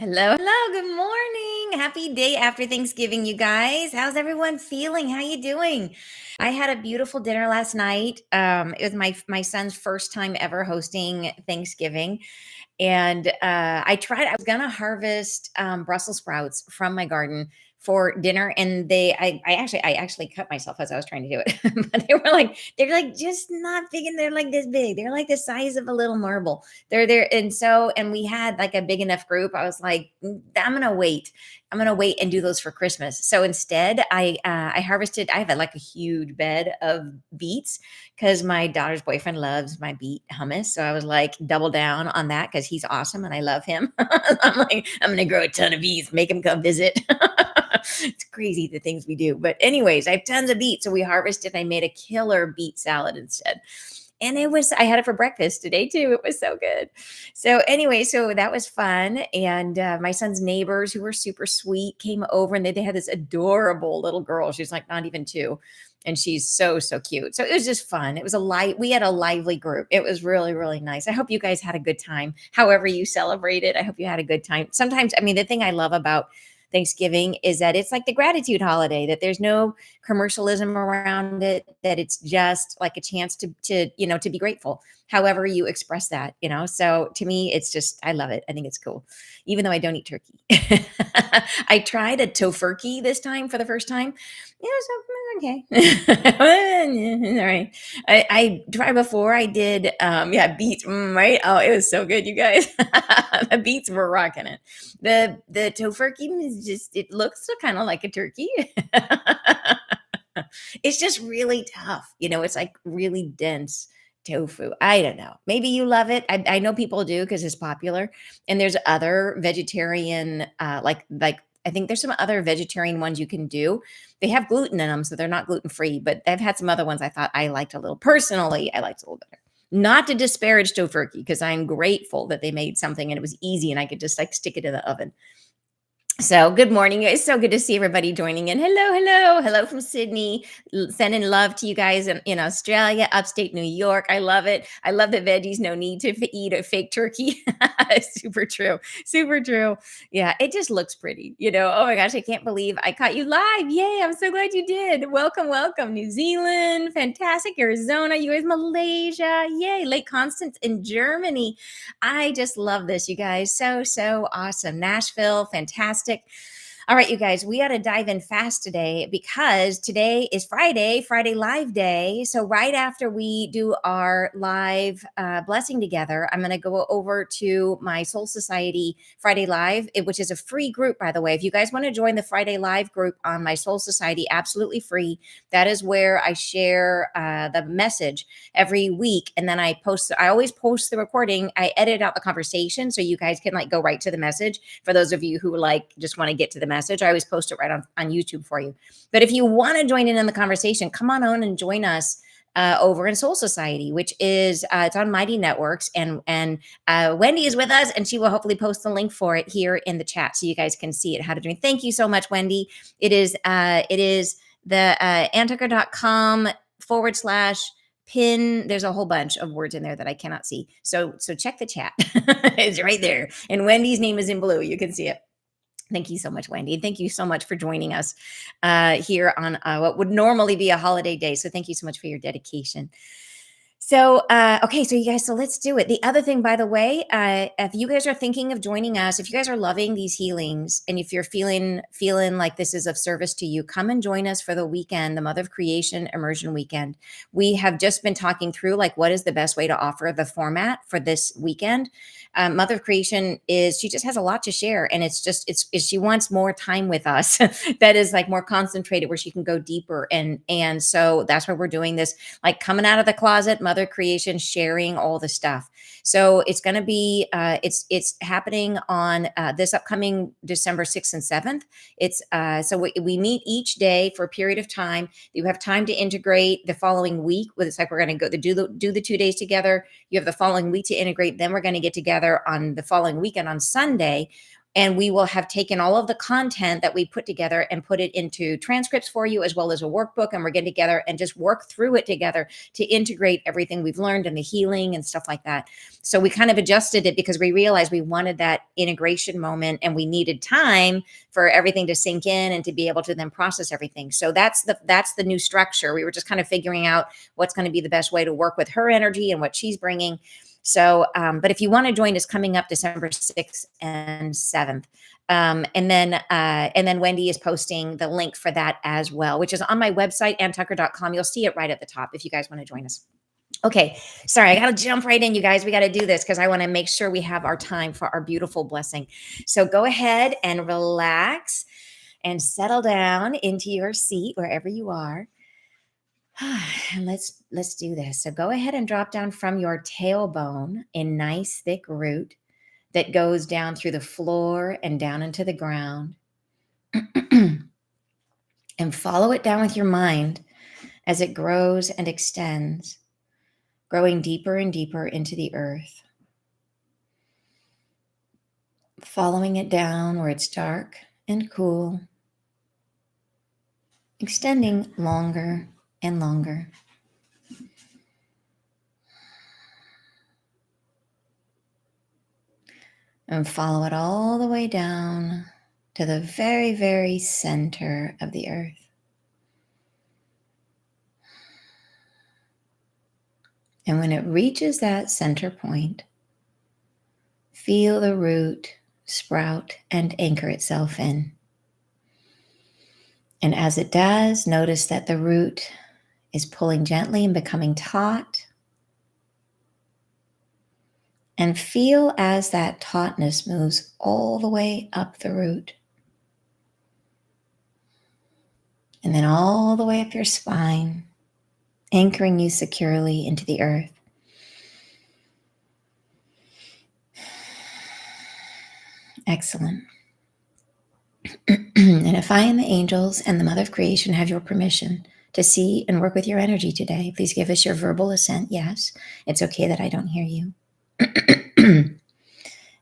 Hello, hello, good morning. Happy day after Thanksgiving, you guys. How's everyone feeling? How you doing? I had a beautiful dinner last night. It was my son's first time ever hosting Thanksgiving. And I was gonna harvest Brussels sprouts from my garden for dinner, and I actually cut myself as I was trying to do it. But they're like just not big, and they're like this big. They're like the size of a little marble. They're there, and we had like a big enough group. I was like, I'm gonna wait. I'm gonna wait and do those for Christmas. So instead, I harvested. I have like a huge bed of beets because my daughter's boyfriend loves my beet hummus. So I was like, double down on that because he's awesome and I love him. I'm like, I'm gonna grow a ton of beets, make him come visit. It's crazy the things we do. But anyways, I have tons of beets. So we harvested. I made a killer beet salad instead. And I had it for breakfast today too. It was so good. So anyway, so that was fun. And my son's neighbors, who were super sweet, came over, and they had this adorable little girl. She's like not even two. And she's so, so cute. So it was just fun. We had a lively group. It was really, really nice. I hope you guys had a good time. However you celebrated, I hope you had a good time. Sometimes, I mean, the thing I love about Thanksgiving is that it's like the gratitude holiday, that there's no commercialism around it, that it's just like a chance to be grateful, however you express that. So to me, it's just, I love it. I think it's cool, even though I don't eat turkey. I tried a tofurkey this time for the first time. Yeah, so okay. All right. I tried before. I did yeah, beets, right? Oh, it was so good, you guys. The beets were rocking it. The tofurkey is just, it looks kind of like a turkey. It's just really tough. It's like really dense tofu. I don't know. Maybe you love it. I know people do because it's popular. And there's other vegetarian, like I think there's some other vegetarian ones you can do. They have gluten in them, so they're not gluten free. But I've had some other ones I thought I liked a little. Personally, I liked a little better. Not to disparage tofurkey, because I'm grateful that they made something and it was easy and I could just like stick it in the oven. So, good morning. It's so good to see everybody joining in. Hello, hello, hello from Sydney. Sending love to you guys in Australia, upstate New York. I love it. I love the veggies. No need to eat a fake turkey. Super true. Super true. Yeah, it just looks pretty. Oh my gosh, I can't believe I caught you live. Yay, I'm so glad you did. Welcome, welcome. New Zealand, fantastic. Arizona, you guys, Malaysia. Yay, Lake Constance in Germany. I just love this, you guys. So, so awesome. Nashville, fantastic. All right, you guys, we got to dive in fast today because today is Friday Live Day. So, right after we do our live blessing together, I'm going to go over to my Soul Society Friday Live, which is a free group, by the way. If you guys want to join the Friday Live group on my Soul Society, absolutely free. That is where I share the message every week. And then I always post the recording. I edit out the conversation so you guys can like go right to the message. For those of you who like just want to get to the message, I always post it right on YouTube for you. But if you want to join in the conversation, come on and join us over in Soul Society, which is it's on Mighty Networks, and Wendy is with us, and she will hopefully post the link for it here in the chat so you guys can see it, how to join. Thank you so much, Wendy. It is the antucker.com /pin. There's a whole bunch of words in there that I cannot see. So check the chat. It's right there. And Wendy's name is in blue. You can see it. Thank you so much, Wendy. Thank you so much for joining us here on what would normally be a holiday day. So thank you so much for your dedication. So, okay, so you guys, so let's do it. The other thing, by the way, if you guys are thinking of joining us, if you guys are loving these healings, and if you're feeling like this is of service to you, come and join us for the weekend, the Mother of Creation Immersion weekend. We have just been talking through like what is the best way to offer the format for this weekend. Mother of Creation she just has a lot to share, and she wants more time with us that is like more concentrated, where she can go deeper, and so that's why we're doing this, like coming out of the closet, Mother Creation, sharing all the stuff. So it's going to be it's happening on this upcoming December 6th and 7th. It's so we meet each day for a period of time. You have time to integrate the following week. It's like we're going to go do the 2 days together. You have the following week to integrate. Then we're going to get together on the following weekend on Sunday And we will have taken all of the content that we put together and put it into transcripts for you, as well as a workbook. And we're getting together and just work through it together to integrate everything we've learned and the healing and stuff like that. So we kind of adjusted it because we realized we wanted that integration moment and we needed time for everything to sink in and to be able to then process everything. So that's the new structure. We were just kind of figuring out what's going to be the best way to work with her energy and what she's bringing. So, but if you want to join us coming up December 6th and 7th, and then Wendy is posting the link for that as well, which is on my website, anntucker.com. You'll see it right at the top if you guys want to join us. Okay, sorry, I got to jump right in, you guys. We got to do this because I want to make sure we have our time for our beautiful blessing. So go ahead and relax and settle down into your seat wherever you are. And let's do this. So go ahead and drop down from your tailbone a nice thick root that goes down through the floor and down into the ground. And follow it down with your mind as it grows and extends, growing deeper and deeper into the earth. Following it down where it's dark and cool, extending longer and longer. And follow it all the way down to the very, very center of the earth. And when it reaches that center point, feel the root sprout and anchor itself in. And as it does, notice that the root is pulling gently and becoming taut. And feel as that tautness moves all the way up the root. And then all the way up your spine, anchoring you securely into the earth. Excellent. And if I and the angels and the Mother of Creation have your permission to see and work with your energy today, please give us your verbal assent. Yes, it's okay that I don't hear you.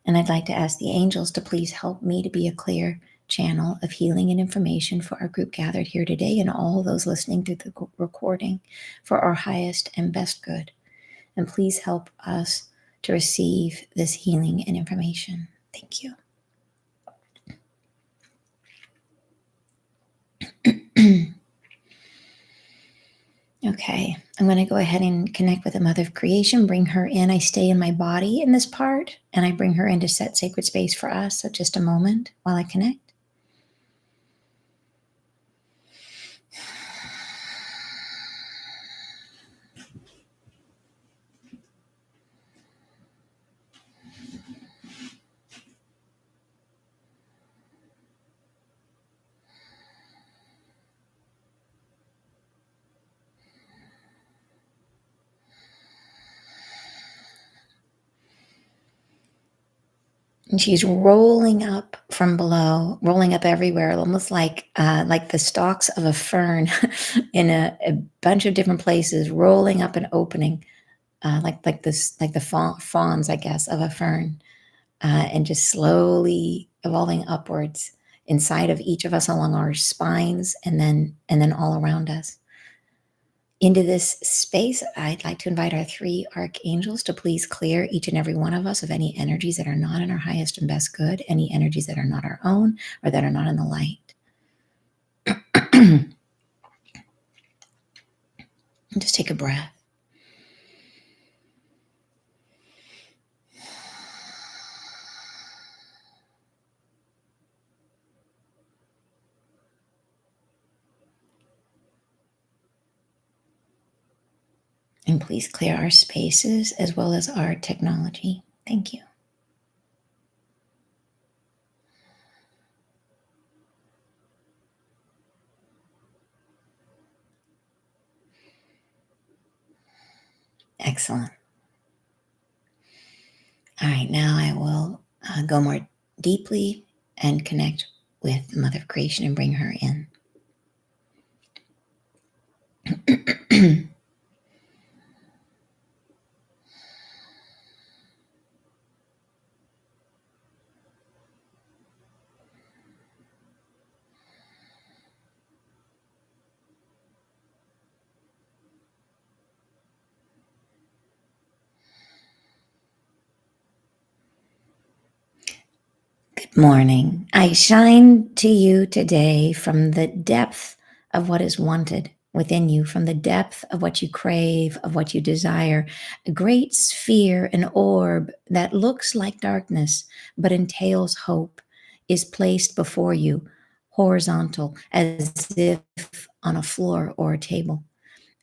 And I'd like to ask the angels to please help me to be a clear channel of healing and information for our group gathered here today and all those listening to the recording for our highest and best good. And please help us to receive this healing and information. Thank you. Okay, I'm going to go ahead and connect with the Mother of Creation, bring her in. I stay in my body in this part, and I bring her in to set sacred space for us. So just a moment while I connect. And she's rolling up from below, rolling up everywhere, almost like the stalks of a fern in a bunch of different places, rolling up and opening, like the fawns, I guess, of a fern, and just slowly evolving upwards inside of each of us along our spines, and then all around us. Into this space, I'd like to invite our three archangels to please clear each and every one of us of any energies that are not in our highest and best good, any energies that are not our own or that are not in the light. And just take a breath. And please clear our spaces as well as our technology. Thank you. Excellent. All right, now I will go more deeply and connect with the Mother of Creation and bring her in. Morning. I shine to you today from the depth of what is wanted within you, from the depth of what you crave, of what you desire. A great sphere, an orb that looks like darkness but entails hope, is placed before you, horizontal, as if on a floor or a table.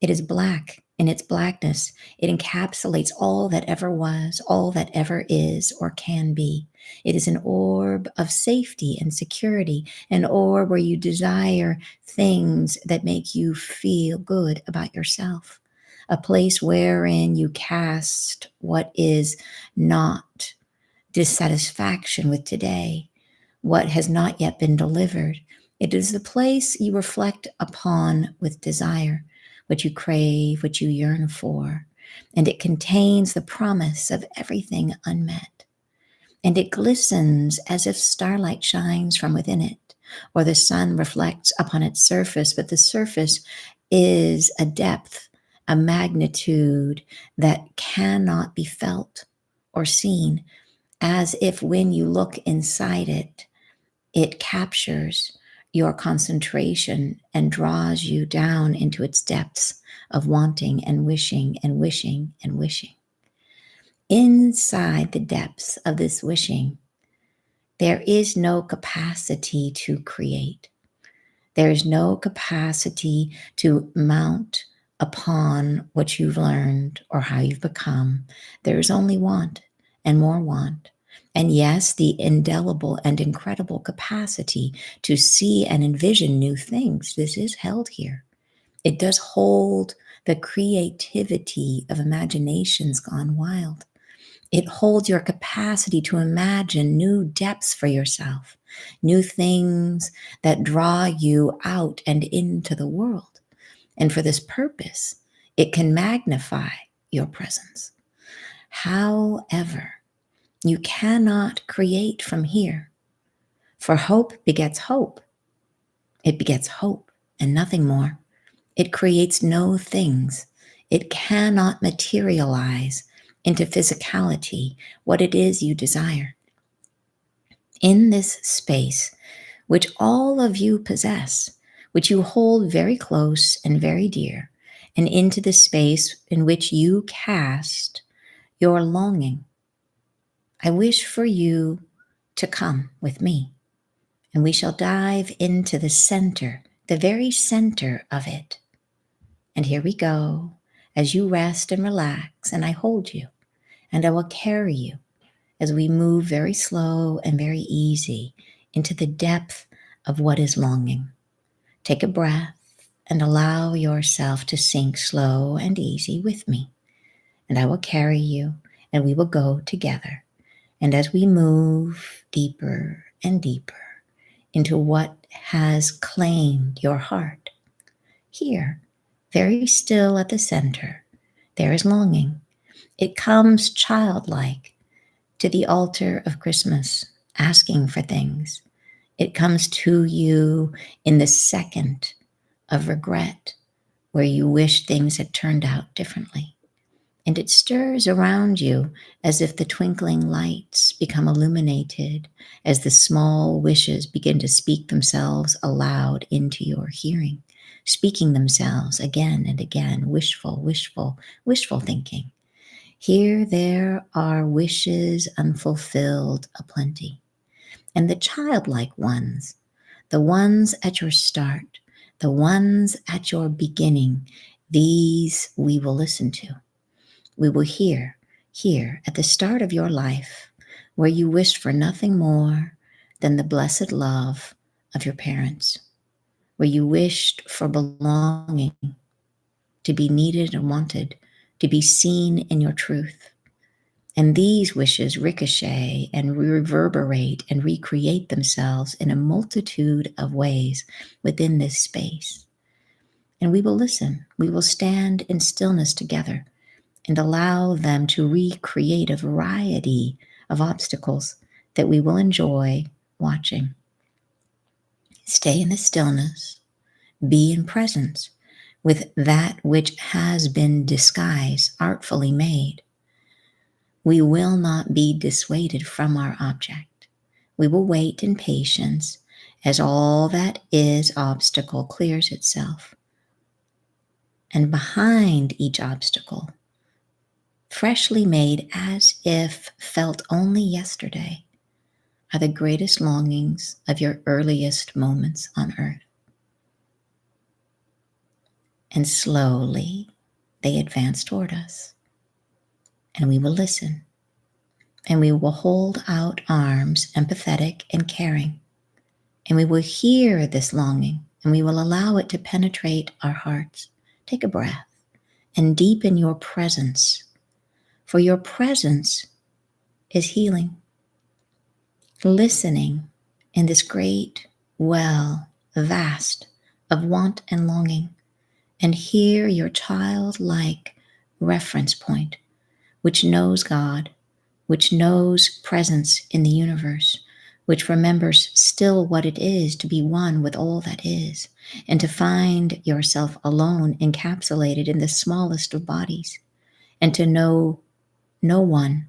It is black. In its blackness, it encapsulates all that ever was, all that ever is or can be. It is an orb of safety and security, an orb where you desire things that make you feel good about yourself, a place wherein you cast what is not dissatisfaction with today, what has not yet been delivered. It is the place you reflect upon with desire, what you crave, what you yearn for. And it contains the promise of everything unmet. And it glistens as if starlight shines from within it, or the sun reflects upon its surface, but the surface is a depth, a magnitude that cannot be felt or seen, as if when you look inside it, it captures your concentration and draws you down into its depths of wanting and wishing and wishing and wishing. Inside the depths of this wishing, there is no capacity to create. There is no capacity to mount upon what you've learned or how you've become. There is only want and more want. And yes, the indelible and incredible capacity to see and envision new things. This is held here. It does hold the creativity of imaginations gone wild. It holds your capacity to imagine new depths for yourself, new things that draw you out and into the world. And for this purpose, it can magnify your presence. However, you cannot create from here, for hope begets hope. It begets hope and nothing more. It creates no things. It cannot materialize into physicality what it is you desire. In this space, which all of you possess, which you hold very close and very dear, and into the space in which you cast your longing, I wish for you to come with me, and we shall dive into the center, the very center of it. And here we go, as you rest and relax, and I hold you, and I will carry you as we move very slow and very easy into the depth of what is longing. Take a breath and allow yourself to sink slow and easy with me. And I will carry you, and we will go together. And as we move deeper and deeper into what has claimed your heart, here, very still at the center, there is longing. It comes childlike to the altar of Christmas, asking for things. It comes to you in the second of regret, where you wish things had turned out differently. And it stirs around you as if the twinkling lights become illuminated, as the small wishes begin to speak themselves aloud into your hearing, speaking themselves again and again, wishful, wishful, wishful thinking. Here there are wishes unfulfilled aplenty. And the childlike ones, the ones at your start, the ones at your beginning, these we will listen to. We will hear here at the start of your life, where you wished for nothing more than the blessed love of your parents, where you wished for belonging, to be needed and wanted, to be seen in your truth. And these wishes ricochet and reverberate and recreate themselves in a multitude of ways within this space. And we will listen. We will stand in stillness together and allow them to recreate a variety of obstacles that we will enjoy watching. Stay in the stillness. Be in presence with that which has been disguised, artfully made. We will not be dissuaded from our object. We will wait in patience as all that is obstacle clears itself. And behind each obstacle, freshly made as if felt only yesterday, are the greatest longings of your earliest moments on earth. And slowly they advance toward us, and we will listen, and we will hold out arms, empathetic and caring, and we will hear this longing, and we will allow it to penetrate our hearts. Take a breath and deepen your presence, for your presence is healing. Listening in this great well, vast of want and longing, and hear your childlike reference point, which knows God, which knows presence in the universe, which remembers still what it is to be one with all that is, and to find yourself alone, encapsulated in the smallest of bodies, and to know no one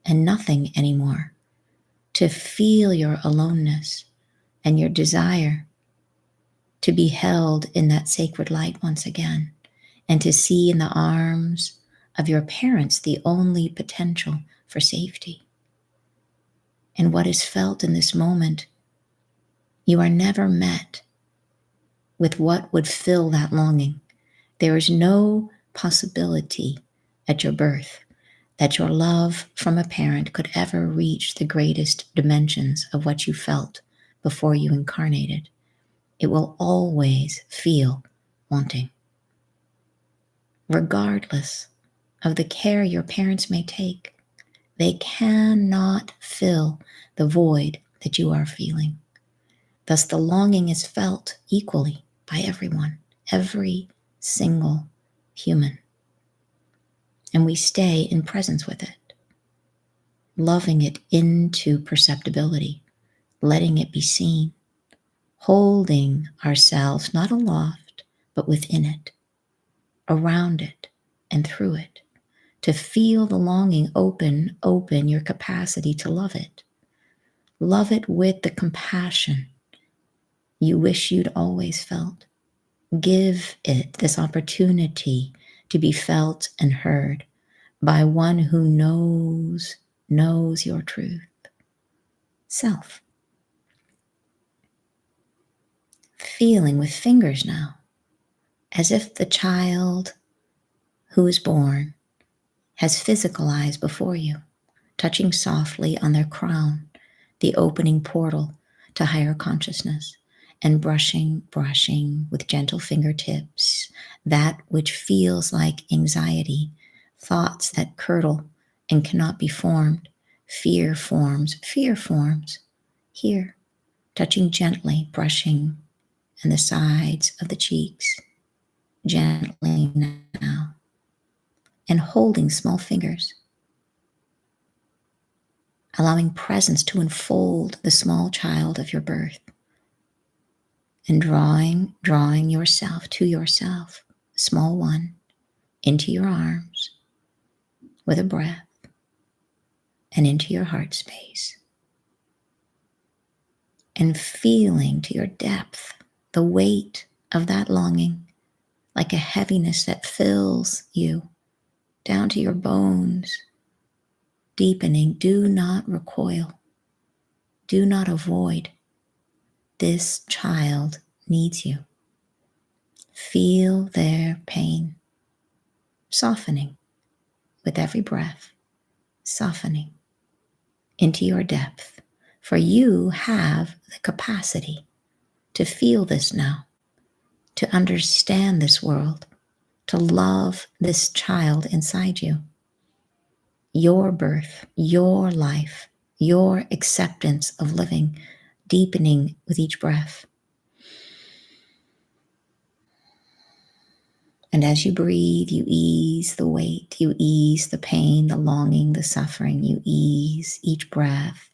and nothing anymore, to feel your aloneness and your desire to be held in that sacred light once again, and to see in the arms of your parents the only potential for safety. And what is felt in this moment, you are never met with what would fill that longing. There is no possibility at your birth that your love from a parent could ever reach the greatest dimensions of what you felt before you incarnated. It will always feel wanting, regardless of the care your parents may take. They cannot fill the void that you are feeling. Thus, the longing is felt equally by everyone, every single human. And we stay in presence with it, loving it into perceptibility, letting it be seen, holding ourselves not aloft, but within it, around it, and through it, to feel the longing open your capacity to love it. Love it with the compassion you wish you'd always felt. Give it this opportunity to be felt and heard by one who knows your truth. Self. Feeling with fingers now, as if the child who is born has physical eyes before you, touching softly on their crown, the opening portal to higher consciousness, and brushing with gentle fingertips that which feels like anxiety, thoughts that curdle and cannot be formed. Fear forms. Here, touching gently, brushing and the sides of the cheeks, gently now, and holding small fingers, allowing presence to enfold the small child of your birth, and drawing yourself to yourself, small one, into your arms with a breath and into your heart space, and feeling to your depth the weight of that longing, like a heaviness that fills you down to your bones, deepening. Do not recoil. Do not avoid. This child needs you. Feel their pain, softening with every breath, softening into your depth. For you have the capacity to feel this now, to understand this world, to love this child inside you. Your birth, your life, your acceptance of living, deepening with each breath. And as you breathe, you ease the weight, you ease the pain, the longing, the suffering. You ease each breath,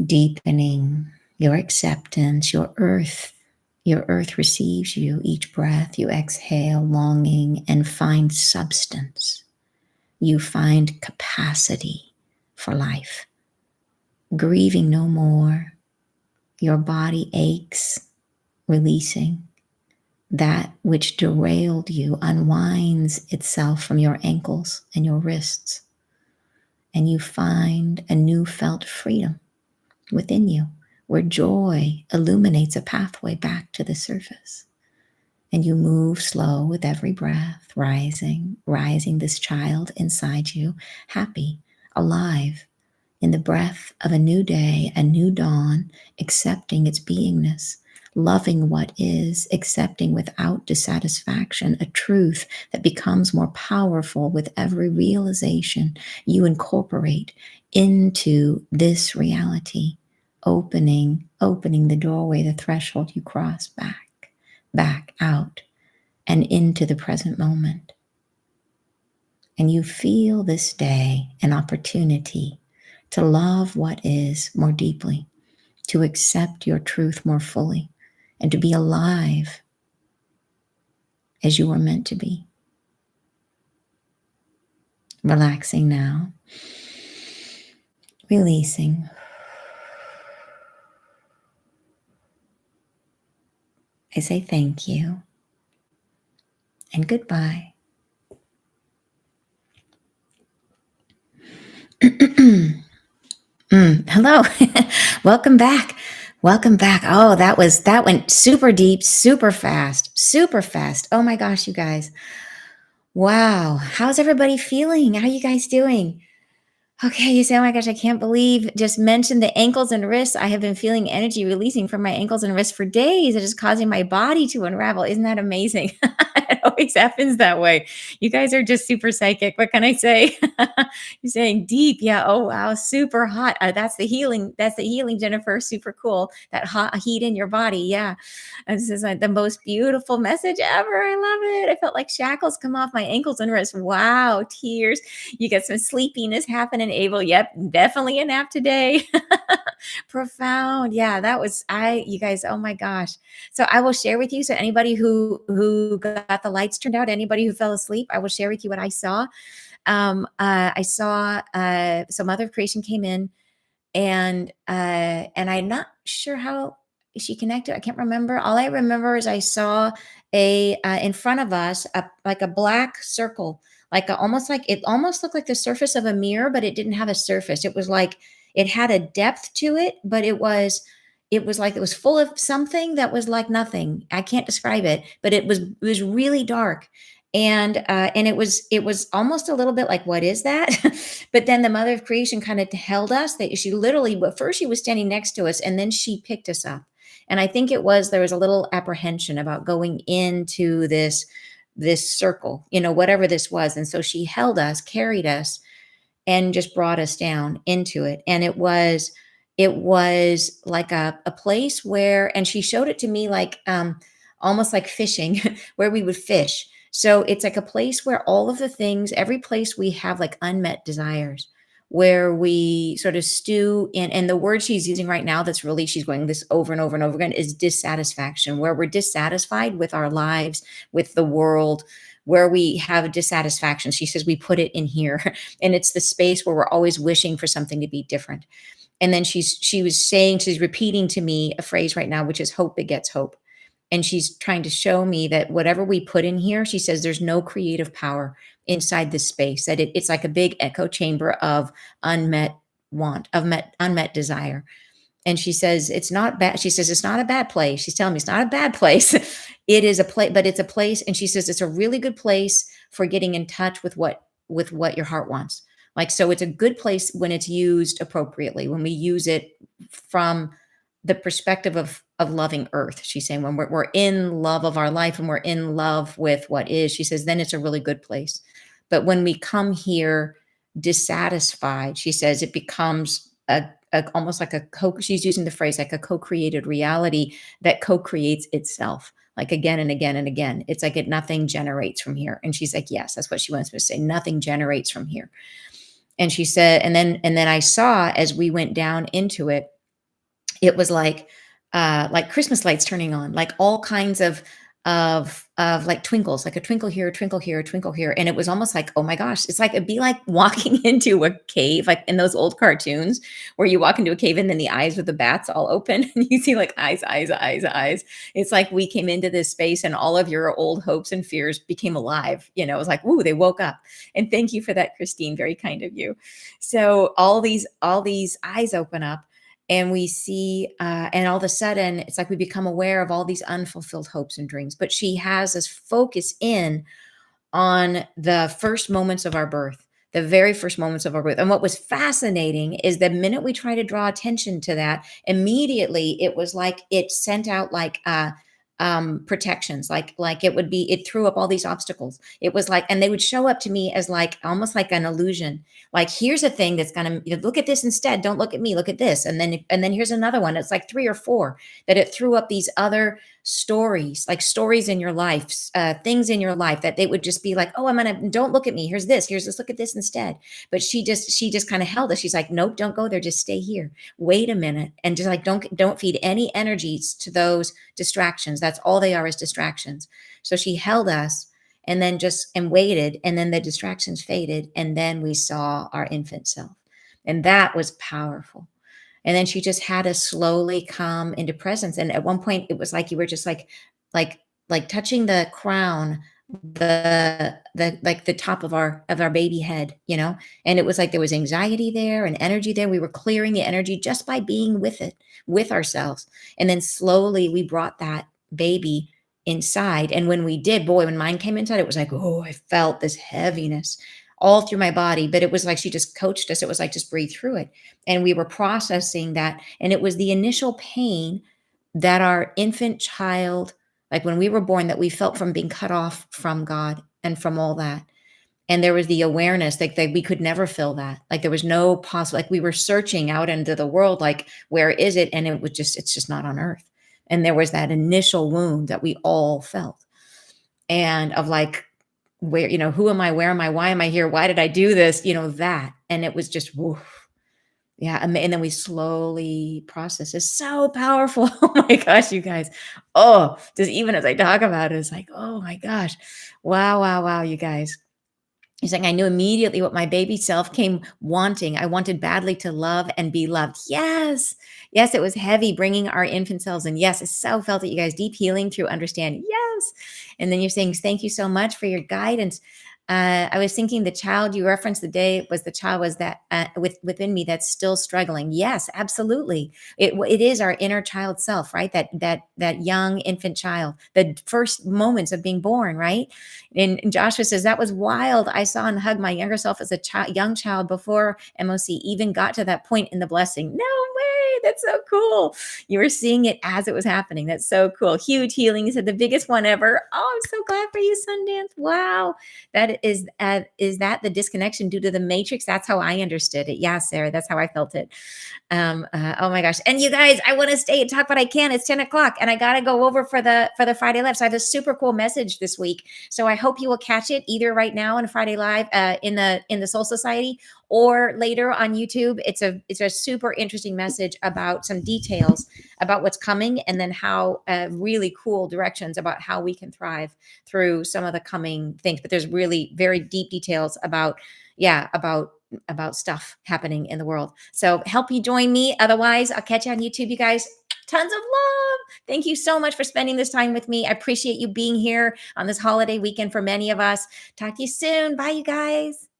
deepening your acceptance. Your earth receives you. Each breath you exhale, longing, and find substance. You find capacity for life, grieving no more. Your body aches, releasing. That which derailed you unwinds itself from your ankles and your wrists, and you find a new felt freedom within you, where joy illuminates a pathway back to the surface. And you move slow with every breath, rising this child inside you, happy, alive, in the breath of a new day, a new dawn, accepting its beingness, loving what is, accepting without dissatisfaction a truth that becomes more powerful with every realization you incorporate into this reality, opening the doorway, the threshold you cross back out and into the present moment. And you feel this day an opportunity to love what is more deeply, to accept your truth more fully, and to be alive as you are meant to be. Relaxing now, releasing. I say thank you and goodbye. Hello. Welcome back. Welcome back. Oh, that went super deep, super fast, super fast. Oh my gosh, you guys. Wow. How's everybody feeling? How are you guys doing? Okay, you say, oh my gosh, I can't believe just mentioned the ankles and wrists. I have been feeling energy releasing from my ankles and wrists for days. It is causing my body to unravel. Isn't that amazing? It always happens that way. You guys are just super psychic. What can I say? You're saying deep. Yeah. Oh, wow. Super hot. That's the healing. That's the healing, Jennifer. Super cool. That hot heat in your body. Yeah. And this is like the most beautiful message ever. I love it. I felt like shackles come off my ankles and wrists. Wow. Tears. You get some sleepiness happening, Abel. Yep, definitely a nap today. Profound. Yeah, that was you guys, oh my gosh. So I will share with you. So anybody who got the lights turned out, anybody who fell asleep, I will share with you what I saw. I saw so Mother of Creation came in, and I'm not sure how she connected. I can't remember. All I remember is I saw a in front of us like a black circle, like almost like it almost looked like the surface of a mirror, but it didn't have a surface. It was like it had a depth to it, but it was like it was full of something that was like nothing. I can't describe it, but it was really dark. And it was almost a little bit like, what is that? But then the Mother of Creation kind of held us. That she literally, but first she was standing next to us, and then she picked us up. And I think there was a little apprehension about going into this circle, whatever this was. And so she held us, carried us, and just brought us down into it. And it was like a place where, and she showed it to me like almost like fishing, where we would fish. So it's like a place where all of the things, every place we have like unmet desires, where we sort of stew in, and the word she's using right now, that's really, she's going this over and over and over again, is dissatisfaction, where we're dissatisfied with our lives, with the world, where we have dissatisfaction. She says we put it in here. And it's the space where we're always wishing for something to be different. And then she's repeating to me a phrase right now, which is hope begets hope. And she's trying to show me that whatever we put in here, she says there's no creative power inside this space, that it's like a big echo chamber of unmet want, of unmet desire. And she says it's not bad. She says it's not a bad place. She's telling me it's not a bad place. It is a place, but it's a place. And she says it's a really good place for getting in touch with what your heart wants. Like, so it's a good place when it's used appropriately, when we use it from the perspective of loving earth. She's saying when we're in love of our life and we're in love with what is, she says, then it's a really good place. But when we come here dissatisfied, she says it becomes almost like she's using the phrase like a co-created reality that co-creates itself, like again and again and again. It's like nothing generates from here. And she's like, yes, that's what she wants me to say. Nothing generates from here. And she said, and then I saw as we went down into it, it was like Christmas lights turning on, like all kinds of of like twinkles, like a twinkle here, a twinkle here, a twinkle here. And it was almost like, oh my gosh, it's like it'd be like walking into a cave, like in those old cartoons where you walk into a cave and then the eyes with the bats all open and you see like eyes, eyes, eyes, eyes. It's like we came into this space and all of your old hopes and fears became alive. It was like, ooh, they woke up. And thank you for that, Christine. Very kind of you. So all these eyes open up and we see and all of a sudden it's like we become aware of all these unfulfilled hopes and dreams, but she has us focus in on the first moments of our birth, the very first moments of our birth. And what was fascinating is the minute we try to draw attention to that, immediately it was like it sent out like protections, like it threw up all these obstacles. It was like, and they would show up to me as like almost like an illusion. Like, here's a thing that's gonna look at this instead. Don't look at me, look at this. And then here's another one. It's like three or four that it threw up these other stories, like stories in your life, things in your life that they would just be like, oh, don't look at me. Here's this, look at this instead. But she just kind of held us. She's like, nope, don't go there. Just stay here. Wait a minute. And just like, don't feed any energies to those distractions. That's all they are, is distractions. So she held us and then just and waited. And then the distractions faded. And then we saw our infant self. And that was powerful. And then she just had us slowly come into presence. And at one point it was like you were just like like touching the crown, the like the top of our baby head, and it was like there was anxiety there and energy there. We were clearing the energy just by being with it, with ourselves. And then slowly we brought that baby inside. And when we did, boy, when mine came inside, it was like, oh, I felt this heaviness all through my body. But it was like she just coached us. It was like, just breathe through it. And we were processing that. And it was the initial pain that our infant child, like when we were born, that we felt from being cut off from God and from all that. And there was the awareness that we could never feel that. Like there was no possible, like we were searching out into the world, like, where is it? And it's just not on earth. And there was that initial wound that we all felt. And of like, where, who am I? Where am I? Why am I here? Why did I do this? That. And it was just, woof. Yeah. And then we slowly process. It's so powerful. Oh my gosh, you guys. Oh, just even as I talk about it, it's like, oh my gosh. Wow, wow, wow, you guys. He's like, I knew immediately what my baby self came wanting. I wanted badly to love and be loved. Yes. Yes, it was heavy bringing our infant selves. And yes, I so felt it, you guys. Deep healing through understanding. Yes. And then you're saying, thank you so much for your guidance. I was thinking the child you referenced, the day was the child was that within me that's still struggling. Yes, absolutely. It is our inner child self, right? That young infant child, the first moments of being born, right? And Joshua says that was wild. I saw and hugged my younger self as a young child before MOC even got to that point in the blessing. No way, that's so cool. You were seeing it as it was happening. That's so cool. Huge healing. He said the biggest one ever. Oh, I'm so glad for you, Sundance. Wow. Is that the disconnection due to the matrix? That's how I understood it. Yeah, Sarah, that's how I felt it. Oh my gosh. And you guys, I want to stay and talk, but I can't. It's 10 o'clock and I got to go over for the Friday Live. So I have a super cool message this week. So I hope you will catch it either right now in Friday Live in the Soul Society or later on YouTube. It's a super interesting message about some details about what's coming and then how really cool directions about how we can thrive through some of the coming things. But there's really very deep details about stuff happening in the world. So help you join me. Otherwise, I'll catch you on YouTube, you guys. Tons of love. Thank you so much for spending this time with me. I appreciate you being here on this holiday weekend for many of us. Talk to you soon. Bye, you guys.